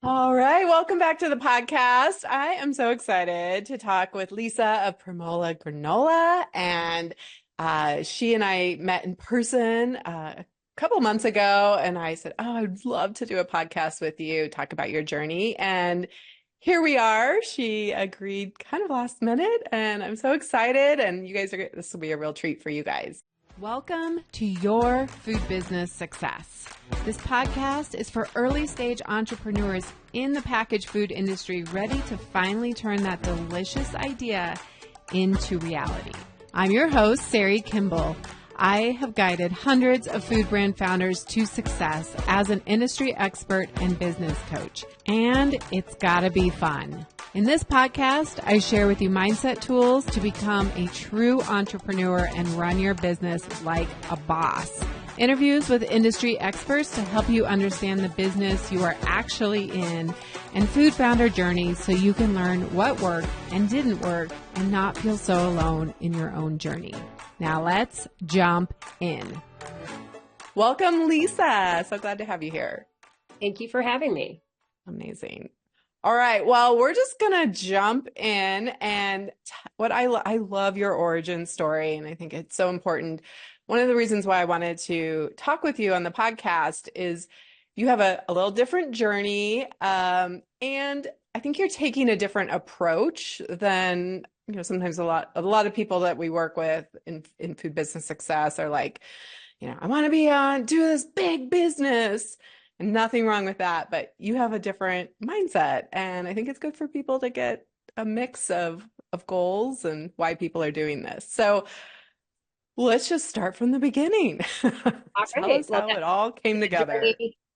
All right, welcome back to the podcast. I am so excited to talk with Lisa of PremOla Granola. And she and I met in person a couple months ago. And I said, Oh, I'd love to do a podcast with you, talk about your journey. And here we are. She agreed kind of last minute. And I'm so excited. And this will be a real treat for you guys. Welcome to Your Food Business Success. This podcast is for early stage entrepreneurs in the packaged food industry ready to finally turn that delicious idea into reality. I'm your host, Sari Kimball. I have guided hundreds of food brand founders to success as an industry expert and business coach, and it's gotta be fun. In this podcast, I share with you mindset tools to become a true entrepreneur and run your business like a boss. Interviews with industry experts to help you understand the business you are actually in, and food founder journeys so you can learn what worked and didn't work and not feel so alone in your own journey. Now let's jump in. Welcome, Lisa. So glad to have you here. Thank you for having me. Amazing. All right. Well, we're just going to jump in and I love your origin story, and I think it's so important. One of the reasons why I wanted to talk with you on the podcast is you have a little different journey, and I think you're taking a different approach than, sometimes a lot of people that we work with in food business success are like, I want to do this big business. And nothing wrong with that, but you have a different mindset. And I think it's good for people to get a mix of goals and why people are doing this. So let's just start from the beginning. All Tell right. us how it all came together.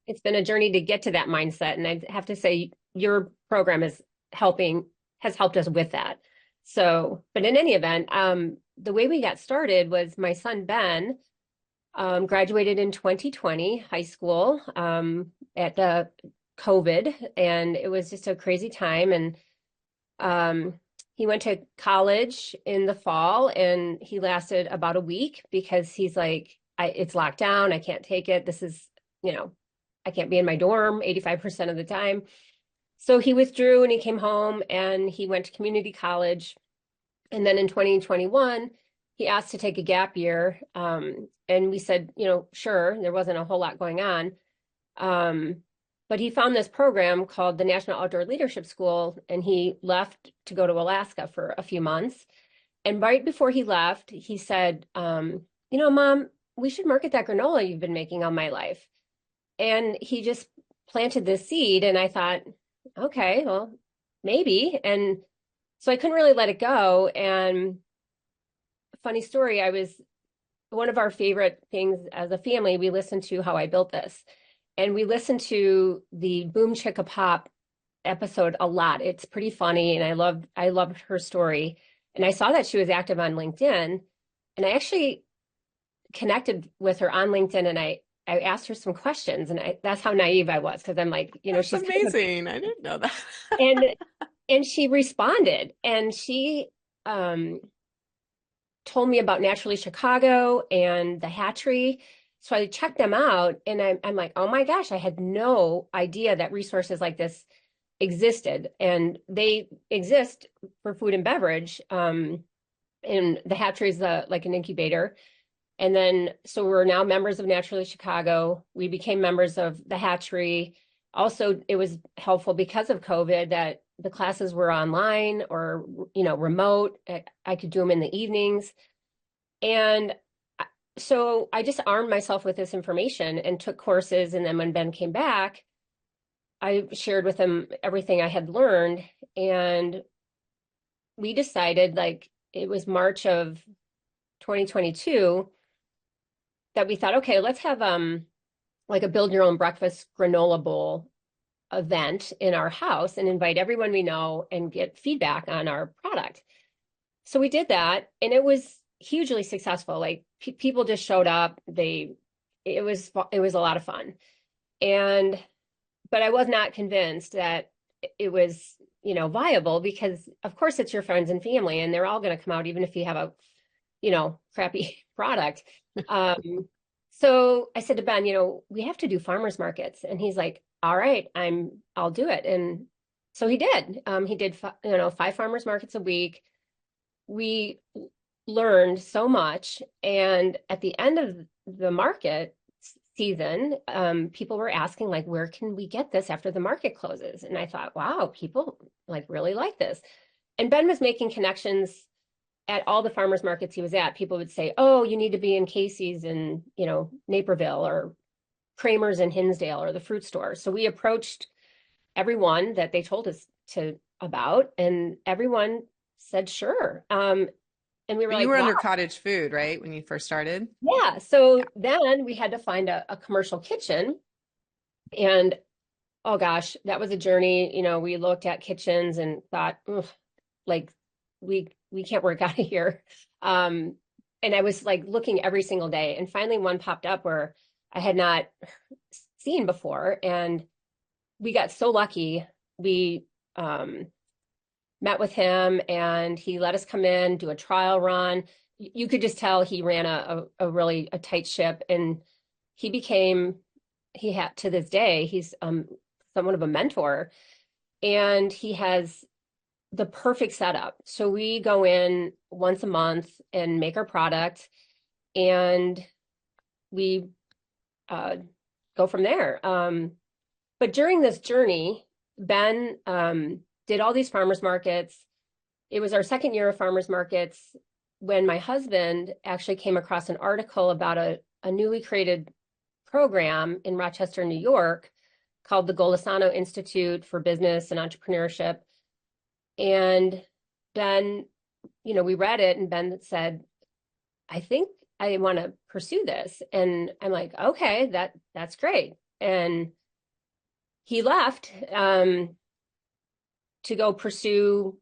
It's been a journey to get to that mindset. And I have to say, your program has helped us with that. So, but in any event, the way we got started was my son, Ben, graduated in 2020 high school at the COVID, and it was just a crazy time. And he went to college in the fall, and he lasted about a week because he's like, it's locked down. I can't take it. This is, I can't be in my dorm 85% of the time. So he withdrew and he came home and he went to community college. And then in 2021, he asked to take a gap year. And we said, sure, there wasn't a whole lot going on. But he found this program called the National Outdoor Leadership School, and he left to go to Alaska for a few months. And right before he left, he said, Mom, we should market that granola you've been making all my life. And he just planted this seed, and I thought, okay, well, maybe. And so I couldn't really let it go. And funny story, one of our favorite things as a family, we listened to How I Built This. And we listened to the Boom Chicka Pop episode a lot. It's pretty funny, and I loved her story. And I saw that she was active on LinkedIn, and I actually connected with her on LinkedIn, and I asked her some questions, and that's how naive I was, because I'm like, That's she's amazing. I didn't know that. and she responded, and she told me about Naturally Chicago and the hatchery. So I checked them out, and I'm like, oh my gosh, I had no idea that resources like this existed. And they exist for food and beverage. And the hatchery is like an incubator. And then, so we're now members of Naturally Chicago. We became members of the hatchery. Also, it was helpful because of COVID that the classes were online or, remote. I could do them in the evenings. And so I just armed myself with this information and took courses. And then when Ben came back, I shared with him everything I had learned. And we decided, like, it was March of 2022, that we thought, okay, let's have like a build your own breakfast granola bowl event in our house and invite everyone we know and get feedback on our product. So we did that, and it was hugely successful. Like people just showed up. It was a lot of fun. But I was not convinced that it was, viable, because of course it's your friends and family, and they're all going to come out, even if you have a, crappy product. So I said to Ben, we have to do farmers markets. And he's like, all right, I'll do it. And so he did. He did, 5 farmers markets a week. We learned so much. And at the end of the market season, people were asking, like, where can we get this after the market closes? And I thought, wow, people like really like this. And Ben was making connections at all the farmers markets he was at. People would say, oh, you need to be in Casey's in, Naperville, or Kramer's in Hinsdale, or the fruit store. So we approached everyone that they told us to about, and everyone said sure. And we were But you like, were wow, under cottage food, right? When you first started? yeah. Yeah. So then we had to find a commercial kitchen. And oh gosh, that was a journey. We looked at kitchens and thought, "Ugh, like we can't work out of here." Um, and I was like looking every single day. And finally one popped up where I had not seen before. And we got so lucky. We met with him and he let us come in, do a trial run. You could just tell he ran a really a tight ship, and he became he had to this day, he's somewhat of a mentor, and he has the perfect setup. So we go in once a month and make our product, and we uh, go from there. But during this journey, Ben did all these farmers markets. It was our second year of farmers markets when my husband actually came across an article about a newly created program in Rochester, New York, called the Golisano Institute for Business and Entrepreneurship. And Ben, we read it, and Ben said, I think I want to pursue this. And I'm like, okay, that's great. And he left to go pursue.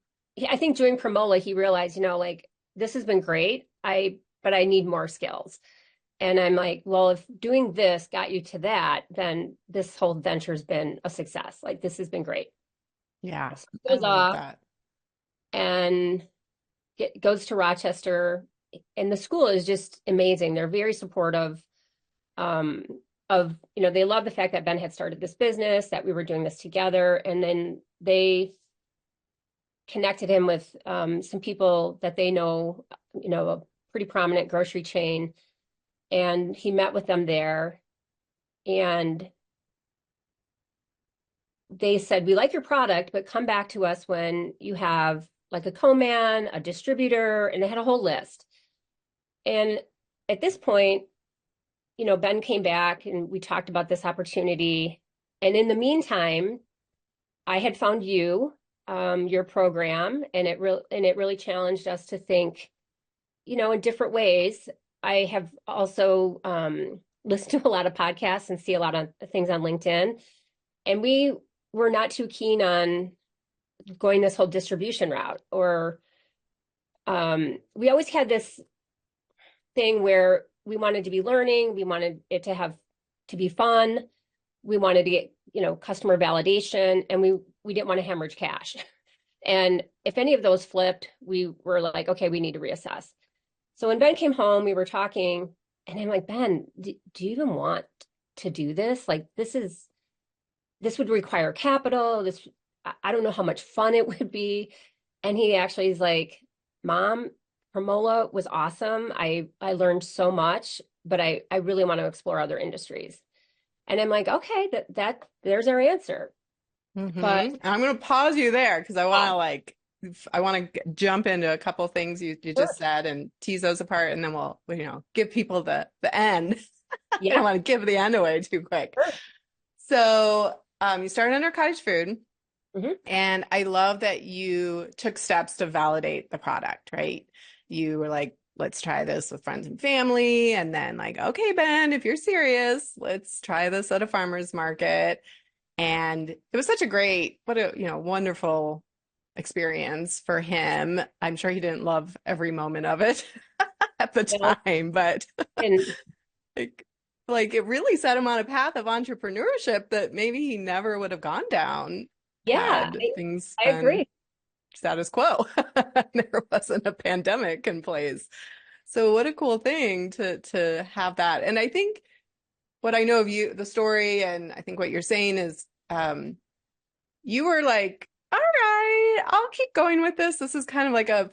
I think doing PremOla, he realized, like, this has been great. But I need more skills. And I'm like, well, if doing this got you to that, then this whole venture's been a success. Like, this has been great. Yeah, So he I goes love off that. and goes to Rochester, and the school is just amazing. They're very supportive. Um, they love the fact that Ben had started this business, that we were doing this together, and then they connected him with some people that they know, a pretty prominent grocery chain, and he met with them there, and they said, we like your product, but come back to us when you have like a co-man, a distributor, and they had a whole list. And at this point, Ben came back and we talked about this opportunity. And in the meantime, I had found your program, and it really challenged us to think, in different ways. I have also listened to a lot of podcasts and see a lot of things on LinkedIn, and we were not too keen on going this whole distribution route. Or we always had this thing where we wanted to be learning, we wanted it to be fun, we wanted to get customer validation, and we didn't want to hemorrhage cash. And if any of those flipped, we were like, okay, we need to reassess. So when Ben came home, we were talking, and I'm like, Ben, do you even want to do this? Like, this would require capital. I don't know how much fun it would be. And he actually is like, Mom, PremOla was awesome. I learned so much, but I really want to explore other industries. And I'm like, okay, there's our answer. But And I'm going to pause you there because yeah, I want to jump into a couple things you sure. just said and tease those apart, and then we'll, give people the end. I Yeah, don't want to give the end away too quick. sure. So, you started under cottage food, Hmm. and I love that you took steps to validate the product, right? You were like, let's try this with friends and family, and then like, okay, Ben, if you're serious, let's try this at a farmer's market. And it was such a what a, wonderful experience for him. I'm sure he didn't love every moment of it at the No, time, but and like, it really set him on a path of entrepreneurship that maybe he never would have gone down yeah, had things I been agree. status quo. There wasn't a pandemic in place. So what a cool thing to have that. And I think what I know of you, the story, and I think what you're saying is you were like, all right, I'll keep going with this. This is kind of like a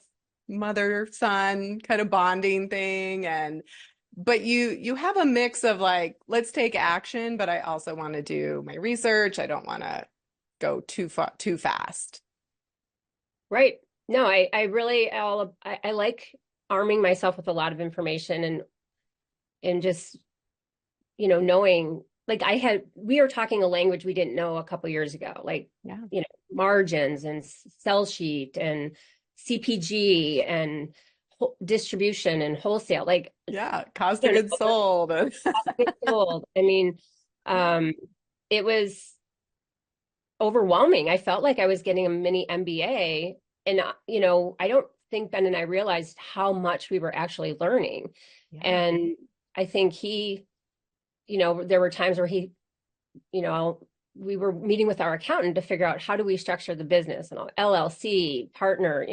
mother-son kind of bonding thing. And but you have a mix of like, let's take action, but I also want to do my research. I don't want to go too far too fast. Right. No, I really I like arming myself with a lot of information and just, knowing like we were talking a language we didn't know a couple years ago, like, Yeah. margins and sell sheet and CPG and distribution and wholesale, like, Yeah. Cost of you goods know, sold. cost of goods sold. I mean, um, it was overwhelming. I felt like I was getting a mini MBA. And, I don't think Ben and I realized how much we were actually learning. Yeah. And I think there were times where you know, we were meeting with our accountant to figure out how do we structure the business and all LLC, partner,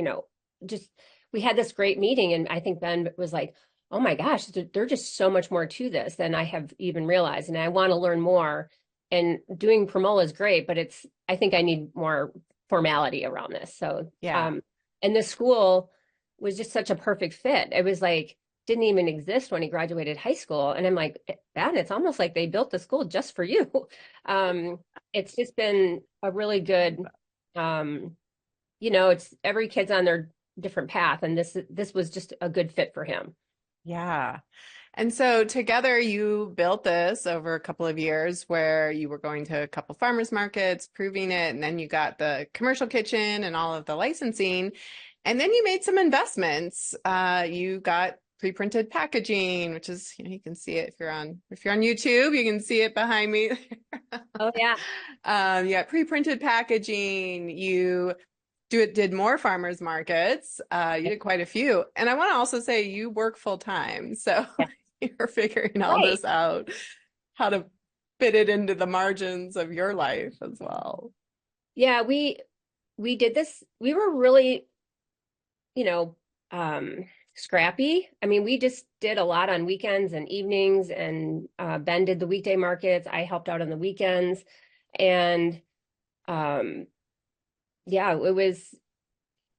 just we had this great meeting. And I think Ben was like, oh my gosh, there's just so much more to this than I have even realized. And I want to learn more. And doing Premola is great, but I think I need more formality around this. So, Yeah. and the school was just such a perfect fit. It was like, didn't even exist when he graduated high school. And I'm like, Ben, it's almost like they built the school just for you. Um, it's just been a really good, um, it's every kid's on their different path, and this was just a good fit for him. Yeah. And so together you built this over a couple of years where you were going to a couple farmers markets, proving it, and then you got the commercial kitchen and all of the licensing. And then you made some investments. You got pre-printed packaging, which is, you can see it if you're on YouTube, you can see it behind me. Oh yeah, You got pre-printed packaging. You did more farmers markets. You did quite a few. And I want to also say you work full time. So yeah, you're figuring all right. this out, how to fit it into the margins of your life as well. Yeah, we did this. We were really, you know, um, scrappy. I mean, we just did a lot on weekends and evenings, and Ben did the weekday markets. I helped out on the weekends, and um, yeah, it was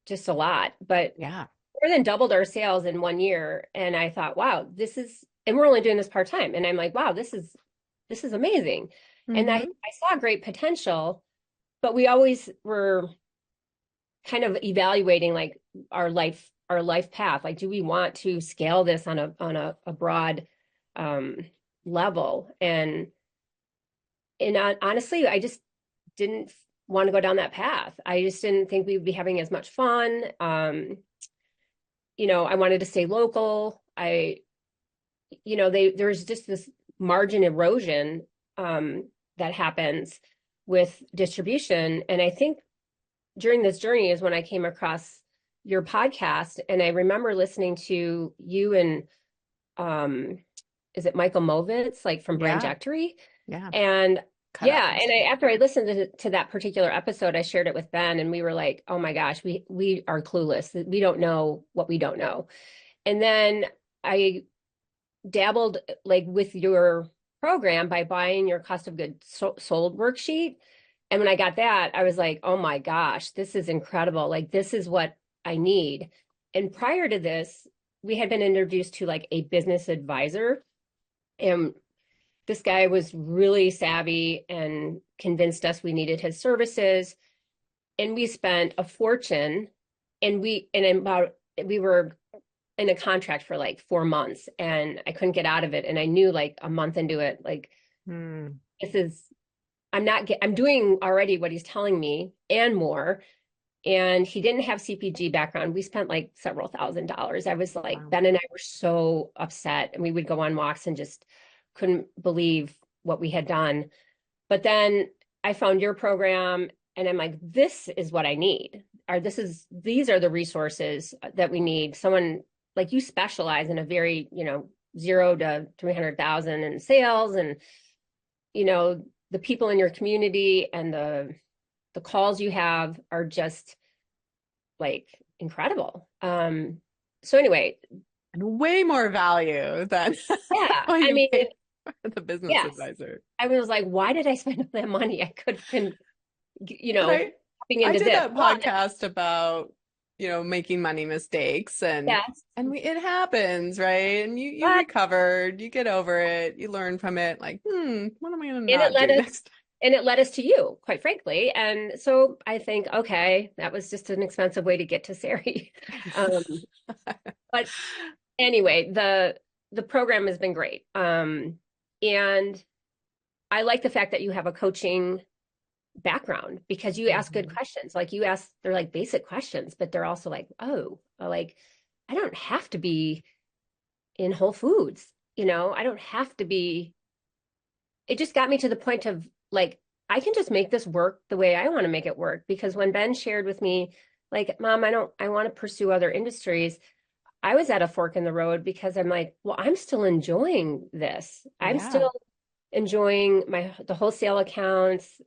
just a lot, but Yeah. more than doubled our sales in 1 year. And I thought, wow, and we're only doing this part time. And I'm like, wow, this is amazing. And I Hmm. saw great potential, but we always were kind of evaluating like our life path. Like, do we want to scale this on a broad um, level? And honestly, I just didn't want to go down that path. I just didn't think we would be having as much fun. I wanted to stay local. There's just this margin erosion that happens with distribution. And I think during this journey is when I came across your podcast, and I remember listening to you and um, is it Michael Movitz, like from Yeah. Brandjectory? Yeah. And Cut yeah, up and yesterday. after I listened to that particular episode, I shared it with Ben, and we were like, "Oh my gosh, we are clueless. We don't know what we don't know." And then I dabbled like with your program by buying your cost of goods sold worksheet. And when I got that, I was like, "Oh my gosh, this is incredible. Like this is what I need." And prior to this, we had been introduced to like a business advisor, and this guy was really savvy and convinced us we needed his services. And we spent a fortune, and about we were in a contract for like 4 months, and I couldn't get out of it. And I knew like a month into it, like, Hmm. this is, I'm doing already what he's telling me and more. And he didn't have CPG background. We spent like several $1,000s. I was like, Wow. Ben and I were so upset, and we would go on walks and just couldn't believe what we had done. But then I found your program, and I'm like, this is what I need. These are the resources that we need. Someone like you specialize in a very, 0 to 300,000 in sales, and the people in your community and the calls you have are just like incredible. So anyway, And way more value than yeah, what I you mean, paid. The business Yes. advisor. I was like, why did I spend all that money? I could have been, And tapping I into did this. that But podcast about, making money mistakes yes, it happens, right? And you but recovered, you get over it, you learn from it, like, what am I gonna and it not led do us next and it led us to you, quite frankly. And so I think, okay, that was just an expensive way to get to Sari. Um, time? but anyway, the program has been great. And I like the fact that you have a coaching background because you ask good Mhm. questions. Like you ask, they're like basic questions, but they're also like, oh, like I don't have to be in Whole Foods, I don't have to be. It just got me to the point of like, I can just make this work the way I want to make it work. Because when Ben shared with me, like, Mom, I want to pursue other industries, I was at a fork in the road because I'm like, well, I'm still enjoying this. I'm Yeah. still enjoying the wholesale accounts.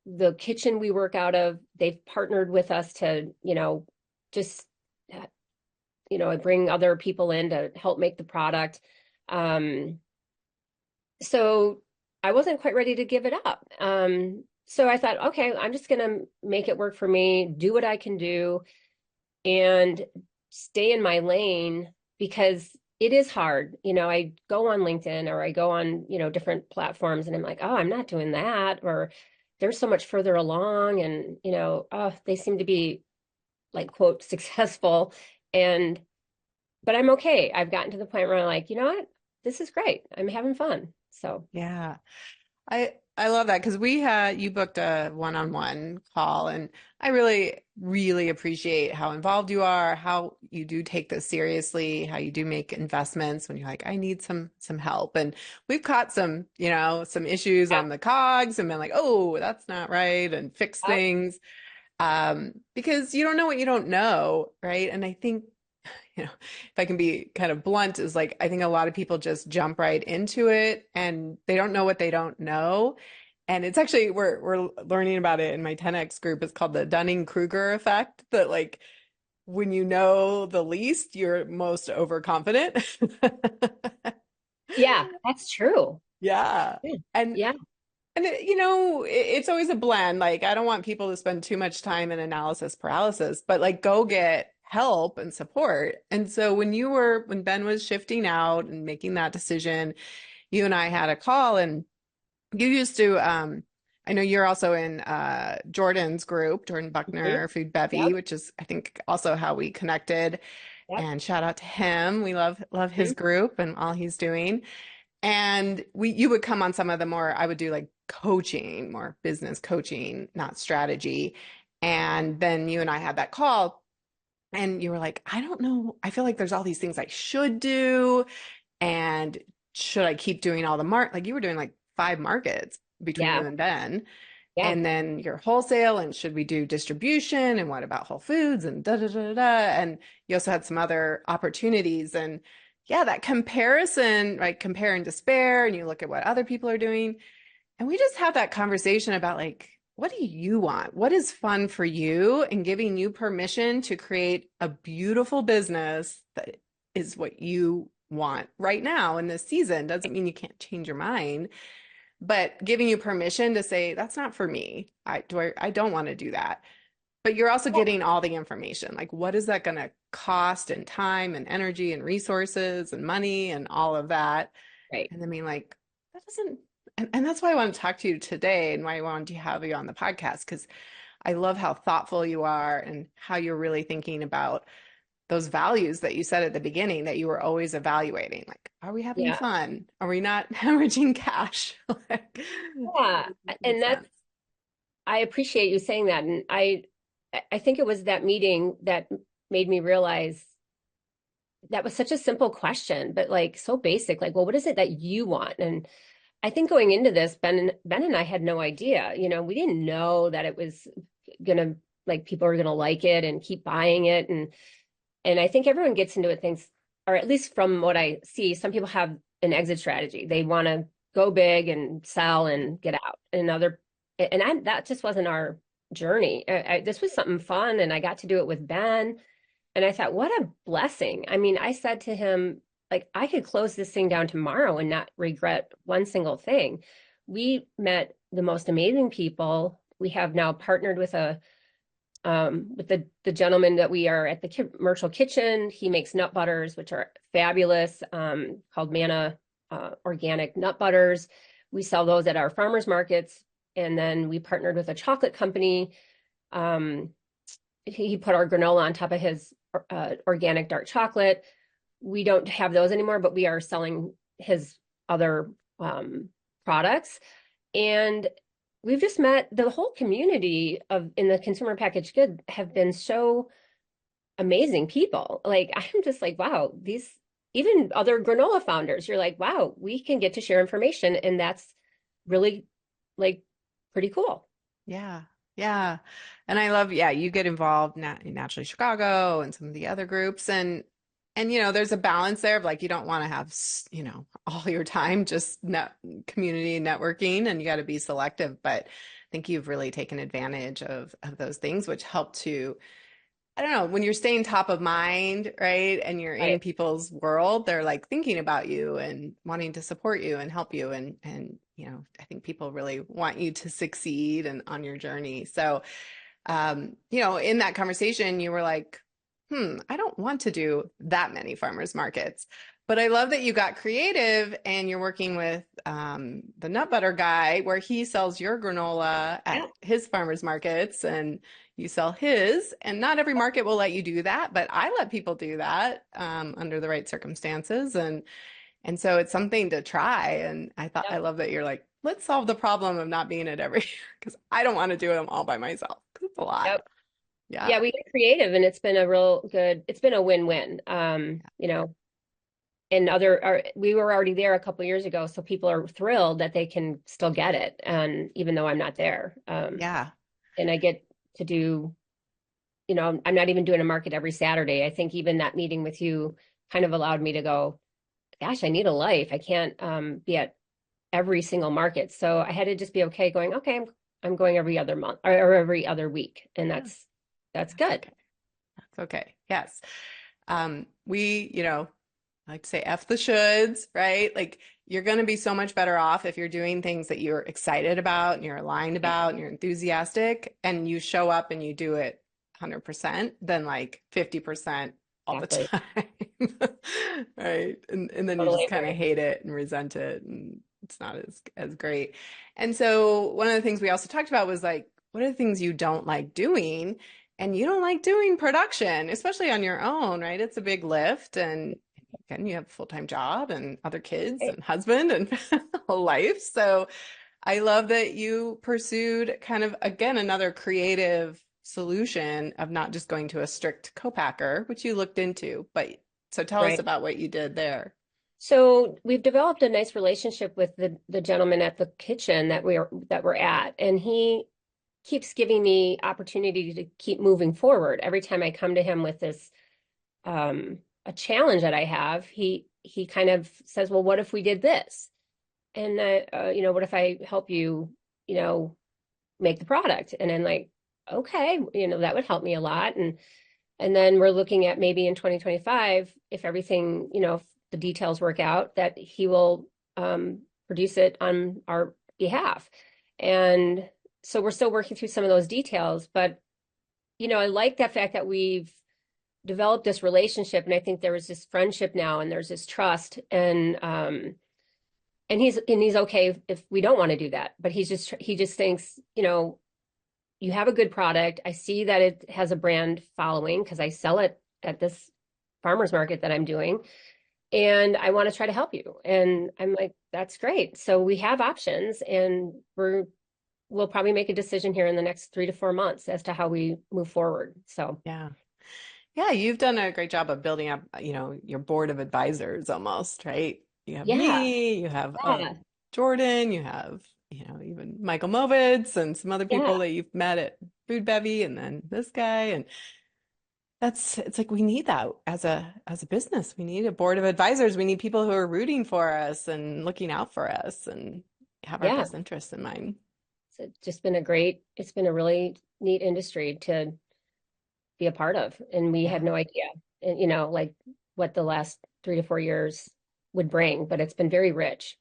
The kitchen we work out of, they've partnered with us to, just bring other people in to help make the product. Um, so I wasn't quite ready to give it up. So I thought, okay, I'm just gonna make it work for me, do what I can do, and stay in my lane because it is hard. I go on LinkedIn or I go on, different platforms and I'm like, oh, I'm not doing that, or they're so much further along and, oh, they seem to be like quote successful. And but I'm okay. I've gotten to the point where I'm like, you know what? This is great. I'm having fun. So Yeah. I love that because we had you booked a one-on-one call and I really really appreciate how involved you are, how you do take this seriously, how you do make investments when you're like I need some help. And we've caught some issues yeah, on the cogs and been like, "Oh, that's not right," and fix yeah, things. Because you don't know what you don't know, right? And I think if I can be kind of blunt, is like I think a lot of people just jump right into it and they don't know what they don't know. And it's actually we're learning about it in my 10X group. It's called the Dunning-Kruger effect, that like when you know the least, you're most overconfident. yeah, that's true. Yeah. Yeah, And yeah, it's always a blend. Like, I don't want people to spend too much time in analysis paralysis, but like, go get help and support. And so when Ben was shifting out and making that decision, you and I had a call and you used to, I know you're also in Jordan's group, Jordan mhm, Buckner, Food Bevy, yep, which is, I think, also how we connected. yep, And shout out to him. We love his mhm, group and all he's doing. And you would come on some of the more, I would do like coaching, more business coaching, not strategy. And then you and I had that call and you were like, I don't know. I feel like there's all these things I should do. And should I keep doing all the like you were doing like 5 markets between yeah, you and Ben. yeah, And then your wholesale, and should we do distribution? And what about Whole Foods? And da da da da. And you also had some other opportunities. And yeah, that comparison, right? Compare and despair. And you look at what other people are doing. And we just had that conversation about like, what do you want? What is fun for you? And giving you permission to create a beautiful business that is what you want right now in this season. Doesn't mean you can't change your mind, but giving you permission to say, that's not for me. I don't want to do that. But you're also yeah, getting all the information. Like, what is that going to cost and time and energy and resources and money and all of that? right, And I mean, like, that doesn't, and that's why I want to talk to you today and why I wanted to have you on the podcast, because I love how thoughtful you are and how you're really thinking about those values that you said at the beginning that you were always evaluating. Like, are we having yeah, fun? Are we not hemorrhaging cash? Like, yeah. making And sense. I appreciate you saying that. And I think it was that meeting that made me realize that was such a simple question, but like so basic. Like, well, what is it that you want? And I think going into this, Ben and I had no idea. We didn't know that it was gonna like people are gonna like it and keep buying it. And I think everyone gets into it thinks, or at least from what I see, some people have an exit strategy. They want to go big and sell and get out. That just wasn't our journey. This was something fun, and I got to do it with Ben. And I thought, what a blessing. I mean, I said to him, like I could close this thing down tomorrow and not regret one single thing. We met the most amazing people. We have now partnered with the gentleman that we are at the commercial kitchen. He makes nut butters, which are fabulous, called Manna organic nut butters. We sell those at our farmers markets. And then we partnered with a chocolate company. Um, he put our granola on top of his organic dark chocolate. We don't have those anymore, but we are selling his other products. And we've just met the whole community of in the consumer packaged good have been so amazing people. Like I'm just like, wow, these even other granola founders, you're like, wow, we can get to share information, and that's really like pretty cool. Yeah. Yeah. And I love, yeah, you get involved in Naturally Chicago and some of the other groups and there's a balance there of like you don't want to have, all your time just net community networking and you got to be selective, but I think you've really taken advantage of those things which help to I don't know, when you're staying top of mind, right? And you're in Right. people's world, they're like thinking about you and wanting to support you and help you. And I think people really want you to succeed and on your journey. So, in that conversation, you were like, I don't want to do that many farmers markets. But I love that you got creative and you're working with the nut butter guy where he sells your granola Yeah. at his farmers markets and you sell his. And not every market will let you do that, but I let people do that under the right circumstances. And so it's something to try. And I Yep. love that you're like, let's solve the problem of not being at every, because I don't want to do them all by myself because it's a lot. Yep. Yeah. Yeah, we get creative and it's been a real good, it's been a win-win. And we were already there a couple years ago, so people are thrilled that they can still get it. And even though I'm not there, Yeah. and I get to do, I'm not even doing a market every Saturday. I think even that meeting with you kind of allowed me to go, gosh, I need a life. I can't be at every single market. So I had to just be okay going, okay, I'm going every other month or every other week. And Yeah. that's That's good. okay. That's okay. Yes. We, I like to say F the shoulds, right? Like you're going to be so much better off if you're doing things that you're excited about and you're aligned about and you're enthusiastic and you show up and you do it 100% than like 50% all the Exactly. time. Right. And then you Totally just kind of agree. hate it and resent it and it's not as great. And so one of the things we also talked about was like, what are the things you don't like doing? And you don't like doing production, especially on your own, right? It's a big lift and again, you have a full-time job and other kids Right. and husband and a life. So I love that you pursued kind of, again, another creative solution of not just going to a strict co-packer, which you looked into. But so tell us Right. about what you did there. So we've developed a nice relationship with the gentleman at the kitchen that we're at, and he keeps giving me opportunity to keep moving forward. Every time I come to him with this a challenge that I have, he kind of says, "Well, what if we did this?" And what if I help you, you know, make the product? And then like, okay, that would help me a lot. And then we're looking at maybe in 2025, if everything, if the details work out, that he will produce it on our behalf. And so we're still working through some of those details, but I like that fact that we've developed this relationship, and I think there is this friendship now, and there's this trust, and he's okay if we don't want to do that, but he just thinks, you have a good product. I see that it has a brand following because I sell it at this farmer's market that I'm doing, and I want to try to help you. And I'm like, that's great. So we have options, and we'll probably make a decision here in the next 3 to 4 months as to how we move forward. So Yeah. Yeah, you've done a great job of building up, your board of advisors almost, right? You have yeah, me, you have yeah, Jordan, you have, even Michael Movitz and some other yeah, people that you've met at Food Bevy and then this guy. And it's like we need that as a business. We need a board of advisors. We need people who are rooting for us and looking out for us and have our yeah. best interests in mind. It's been a really neat industry to be a part of, and we had Yeah. no idea. And like what the last 3 to 4 years would bring, but it's been very rich.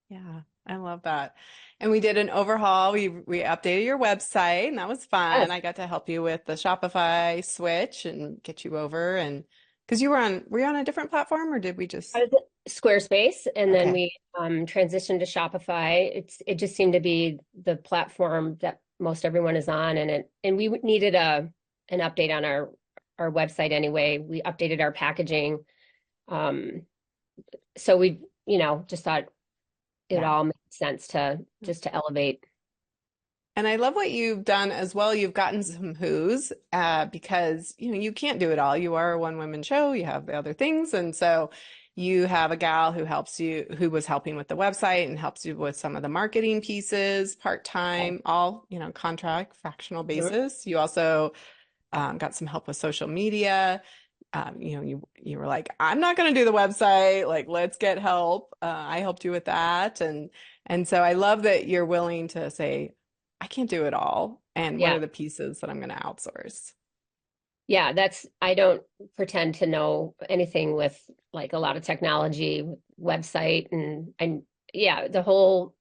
Yeah, I love that. And we did an overhaul. We updated your website, and that was fun. Yes. I got to help you with the Shopify switch and get you over. And because were you on a different platform, or did we I just? was at Squarespace, and then Okay. we transitioned to Shopify. It just seemed to be the platform that most everyone is on, and we needed a an update on our website anyway. We updated our packaging, um, so we just thought it Yeah. all made sense to just to elevate. And I love what you've done as well. You've gotten some who's because you can't do it all. You are a one woman show. You have the other things, and so you have a gal who helps you, who was helping with the website and helps you with some of the marketing pieces, part time, all contract, fractional Mhm. basis. You also got some help with social media. You were like, I'm not going to do the website. Like, let's get help. I helped you with that, and so I love that you're willing to say, I can't do it all, and what are Yeah. the pieces that I'm going to outsource? Yeah, I don't pretend to know anything with like a lot of technology, website, and yeah, the whole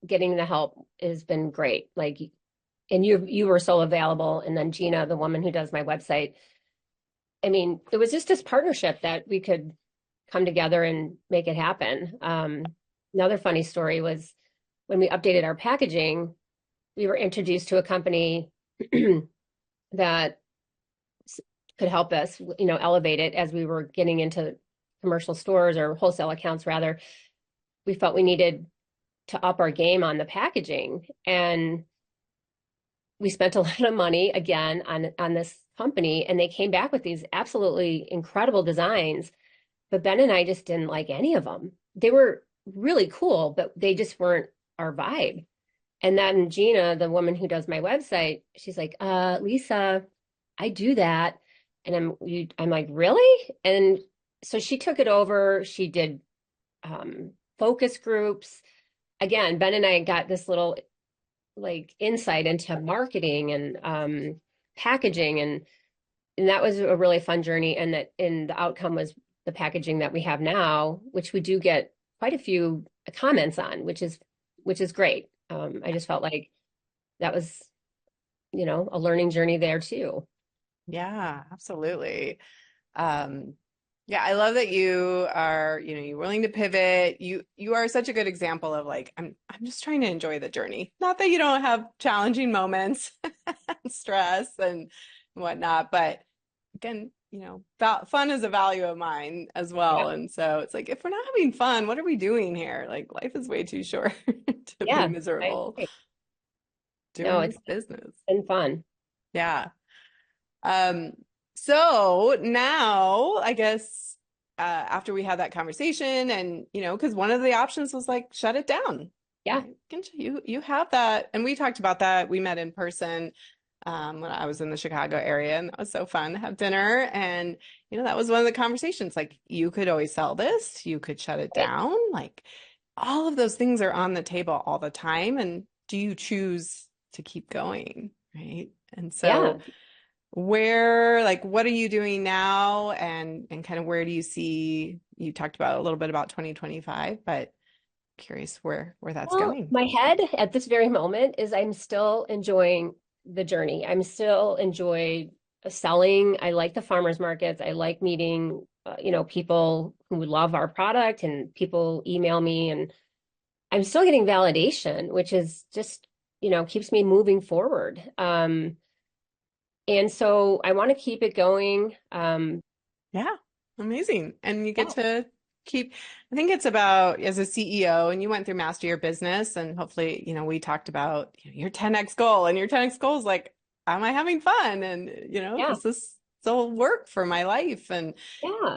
getting the help has been great. Like, and you were so available, and then Gina, the woman who does my website. I mean, it was just this partnership that we could come together and make it happen. Another funny story was when we updated our packaging, we were introduced to a company that could help us, elevate it as we were getting into commercial stores or wholesale accounts rather. We felt we needed to up our game on the packaging, and we spent a lot of money again on this company, and they came back with these absolutely incredible designs, but Ben and I just didn't like any of them. They were really cool, but they just weren't our vibe. And then Gina, the woman who does my website, she's like, Lisa, I do that. And I'm like, really? And so she took it over. She did focus groups. Again, Ben and I got this little like insight into marketing and packaging, and that was a really fun journey. And the outcome was the packaging that we have now, which we do get quite a few comments on, which is great. I just felt like that was, a learning journey there too. Yeah, absolutely. Um, yeah, I love that you are, you're willing to pivot. You are such a good example of like, I'm just trying to enjoy the journey. Not that you don't have challenging moments and stress and whatnot, but again, fun is a value of mine as Yeah. well. And so it's like, if we're not having fun, what are we doing here? Like life is way too short to be Yeah, I miserable agree. No, doing it's this business. been fun. Yeah. Um, so now I guess after we had that conversation and because one of the options was like shut it down. Yeah. Right? You have that, and we talked about that. We met in person when I was in the Chicago area, and that was so fun to have dinner. And that was one of the conversations. Like you could always sell this, you could shut it Right. down. Like all of those things are on the table all the time. And do you choose to keep going? Right. And Yeah. so like what are you doing now and kind of where do you see you talked about a little bit about 2025, but curious where that's Well, going. my head at this very moment is I'm still enjoying the journey. I'm still enjoy selling. I like the farmers markets. I like meeting, people who love our product, and people email me, and I'm still getting validation, which is just, keeps me moving forward. And so I want to keep it going. Yeah, amazing. And you get Yeah, to keep, I think it's about as a CEO, and you went through Master Your Business, and hopefully, we talked about your 10x goal, and your 10x goal is like, am I having fun? And, yeah, does this still work for my life? yeah,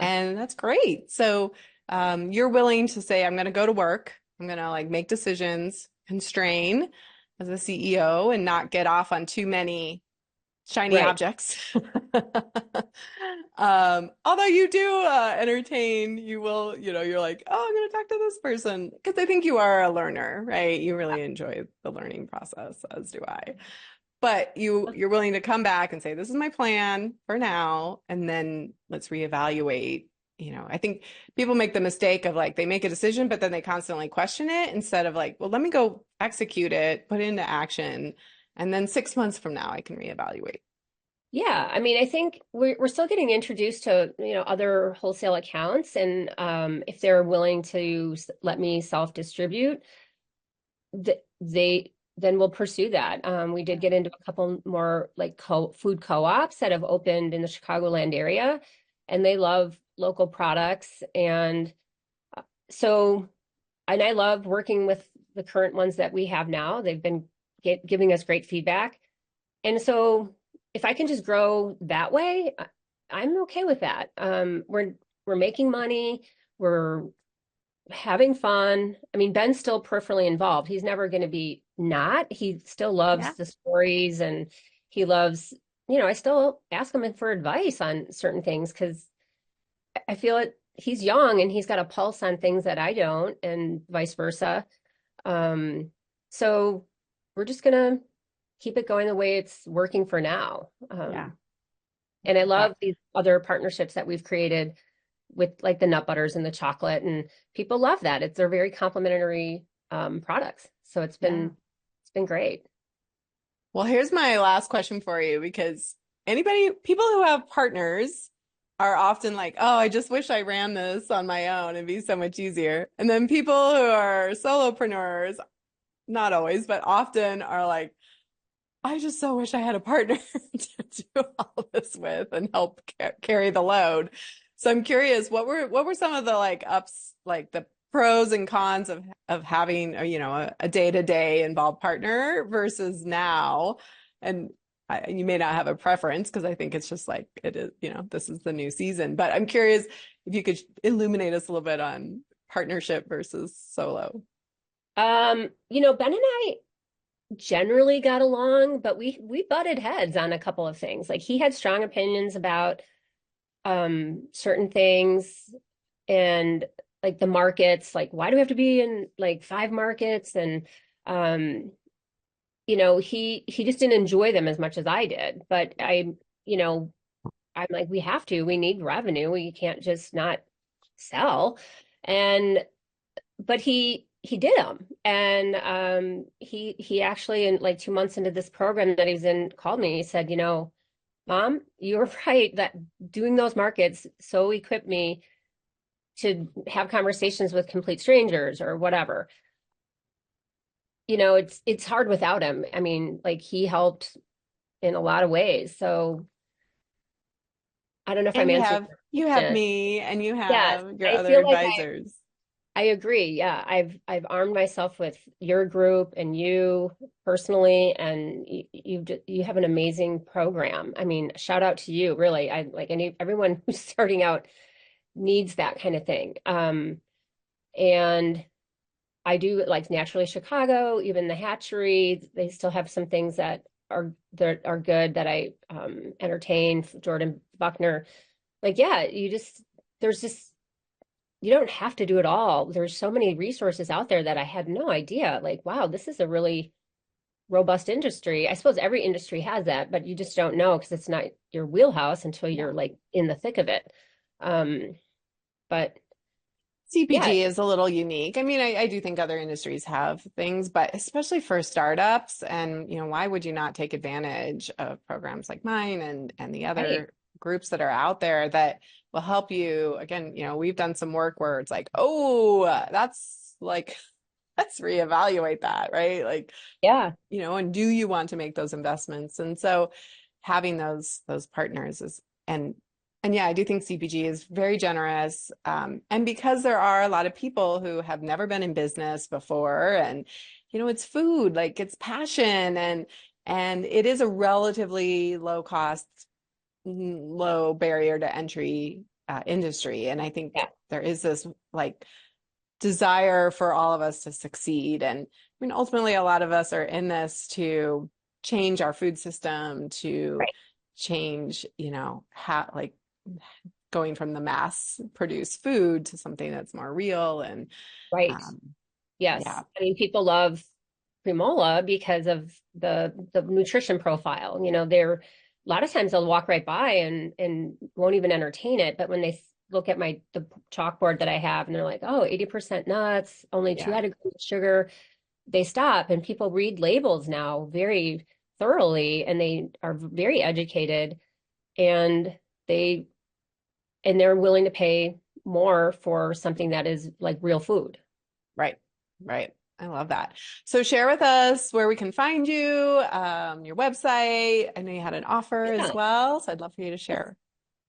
And that's great. So, you're willing to say, I'm going to go to work. I'm going to like make decisions, constrain as a CEO and not get off on too many shiny right. objects. Although you do entertain, you will, you're like, oh, I'm going to talk to this person because I think you are a learner, right? You really enjoy the learning process, as do I. But you're willing to come back and say, this is my plan for now, and then let's reevaluate. I think people make the mistake of like they make a decision, but then they constantly question it instead of like, well, let me go execute it, put it into action, and then 6 months from now I can reevaluate. Yeah, I mean, I think we're still getting introduced to, other wholesale accounts, and if they're willing to let me self-distribute, they then we'll pursue that. We did Yeah. get into a couple more like food co-ops that have opened in the Chicagoland area, and they love local products, and so and I love working with the current ones that we have now. They've been giving us great feedback. And so if I can just grow that way, I'm okay with that. We're making money, we're having fun. I mean, Ben's still peripherally involved. He's never going to be not. He still Yeah. loves the stories, and he loves, I still ask him for advice on certain things because I feel it he's young and he's got a pulse on things that I don't, and vice versa. Um, so we're just gonna keep it going the way it's working for now. Yeah. And I Yeah. love these other partnerships that we've created with like the nut butters and the chocolate, and people love that. They're very complimentary products. So Yeah. it's been great. Well, here's my last question for you because people who have partners are often like, oh, I just wish I ran this on my own. It'd be so much easier. And then people who are solopreneurs, not always, but often are like, I just so wish I had a partner to do all this with and help carry the load. So I'm curious, what were some of the like ups, like the pros and cons of having a day-to-day involved partner versus now? And you may not have a preference because I think it's just like it is, this is the new season. But I'm curious if you could illuminate us a little bit on partnership versus solo. Ben and I generally got along, but we butted heads on a couple of things. Like he had strong opinions about certain things, and like the markets, like why do we have to be in like five markets? And um he just didn't enjoy them as much as I did. But you know, I'm like, we need revenue. We can't just not sell. And but he did them. And he actually, in like 2 months into this program that he's in, called me. He said, Mom, you were right that doing those markets so equipped me to have conversations with complete strangers or whatever. It's hard without him. I mean, like he helped in a lot of ways. So I don't know if I'm And answering you your have question. me and you Yes, have your I other feel like advisors. I agree. Yeah, I've armed myself with your group and you personally, and you have an amazing program. I mean, shout out to you, really. I like everyone who's starting out needs that kind of thing. And I do like Naturally Chicago, even the hatchery. They still have some things that are good that I entertain. Jordan Buckner, like yeah, there's just you don't have to do it all. There's so many resources out there that I had no idea. Like, wow, this is a really robust industry. I suppose every industry has that, but you just don't know because it's not your wheelhouse until you're Yeah. like in the thick of it. Um, but yeah, CPG is a little unique. I mean, I do think other industries have things, but especially for startups, and why would you not take advantage of programs like mine and the right. other groups that are out there that will help you? Again, we've done some work where it's like, oh, that's like, let's reevaluate that, right? Like, Yeah, and do you want to make those investments? And so having those partners is and yeah, I do think CPG is very generous. And because there are a lot of people who have never been in business before, and it's food, like it's passion, and it is a relatively low cost, low barrier to entry industry. And I think yeah, there is this like desire for all of us to succeed. And I mean, ultimately, a lot of us are in this to change our food system, to right, change, how like going from the mass produced food to something that's more real. And right. um, Yes. yeah, I mean, people love Premola because of the nutrition profile. They're a lot of times they'll walk right by and won't even entertain it, but when they look at the chalkboard that I have and they're like, oh, 80% nuts, only two Yeah, added grams of sugar. They stop and people read labels now very thoroughly and they are very educated and they they're willing to pay more for something that is like real food. right, right. I love that. So share with us where we can find you, your website. I know you had an offer as Yeah. well, so I'd love for you to share.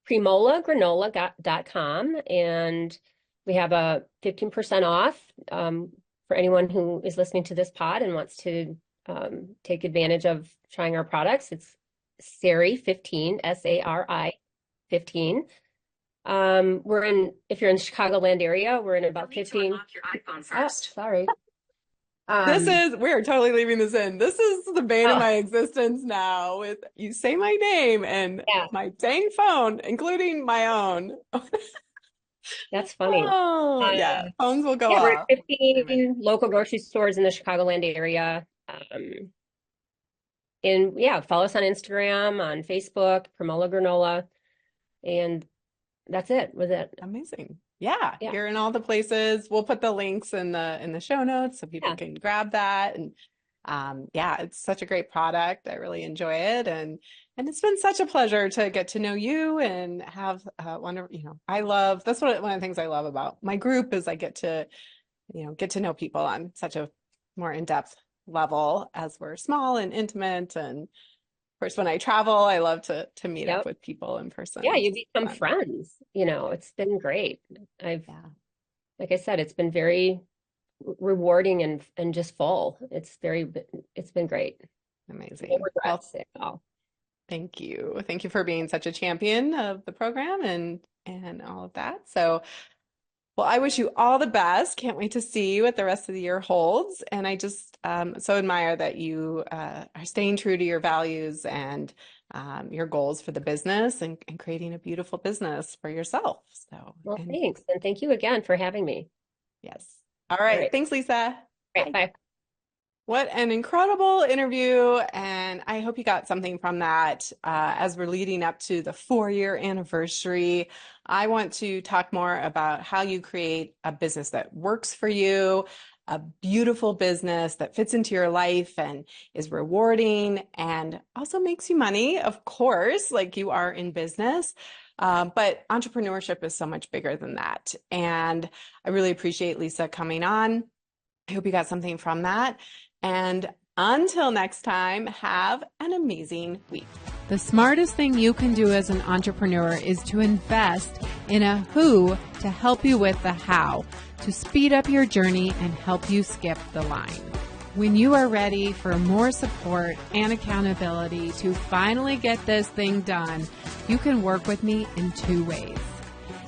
PremolaGranola.com, and we have a 15% off for anyone who is listening to this pod and wants to take advantage of trying our products. It's Sari 15, Sari 15. If you're in Chicagoland area, we're in about 15. Unlock your iPhone first. Oh, sorry. We are totally leaving this in. This is the bane of Oh, my existence now with you say my name and yeah, my dang phone, including my own. that's funny. Oh, yeah. Phones will go Yeah, we're at off. Anyway, 15 local grocery stores in the Chicagoland area. And yeah, follow us on Instagram, on Facebook, PremOla Granola, and that's it. Was it? amazing. Yeah, Yeah, you're in all the places. We'll put the links in the show notes so people yeah. can grab that. And yeah, it's such a great product. I really enjoy it. And it's been such a pleasure to get to know you and have wonderful, I love that's one of the things I love about my group is I get to, get to know people on such a more in-depth level as we're small and intimate. And of course, when I travel, I love to meet up Yep. with people in Yeah, person. you It's become fun. friends. It's been great. I've, Yeah, like I said, it's been very rewarding and just full. It's been great. No amazing. Well, regrets at all. thank you. Thank you for being such a champion of the program and all of that. So, well, I wish you all the best. Can't wait to see what the rest of the year holds. And I just so admire that you are staying true to your values and your goals for the business and creating a beautiful business for yourself. So, Well, and thanks. And thank you again for having me. yes. All All right. right. Thanks, Lisa. All right. Bye. Bye. What an incredible interview. And I hope you got something from that as we're leading up to the 4-year anniversary. I want to talk more about how you create a business that works for you, a beautiful business that fits into your life and is rewarding and also makes you money, of course, like you are in business. But entrepreneurship is so much bigger than that. And I really appreciate Lisa coming on. I hope you got something from that. And until next time, have an amazing week. The smartest thing you can do as an entrepreneur is to invest in a who to help you with the how, to speed up your journey and help you skip the line. When you are ready for more support and accountability to finally get this thing done, you can work with me in 2 ways.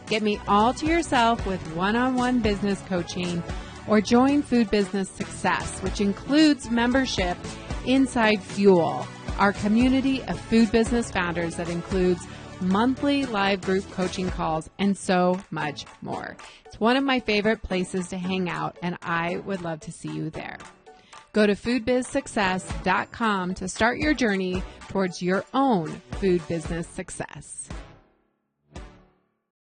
Get me all to yourself with one-on-one business coaching, or join Food Business Success, which includes membership inside Fuel, our community of food business founders that includes monthly live group coaching calls and so much more. It's one of my favorite places to hang out, and I would love to see you there. Go to foodbizsuccess.com to start your journey towards your own food business success.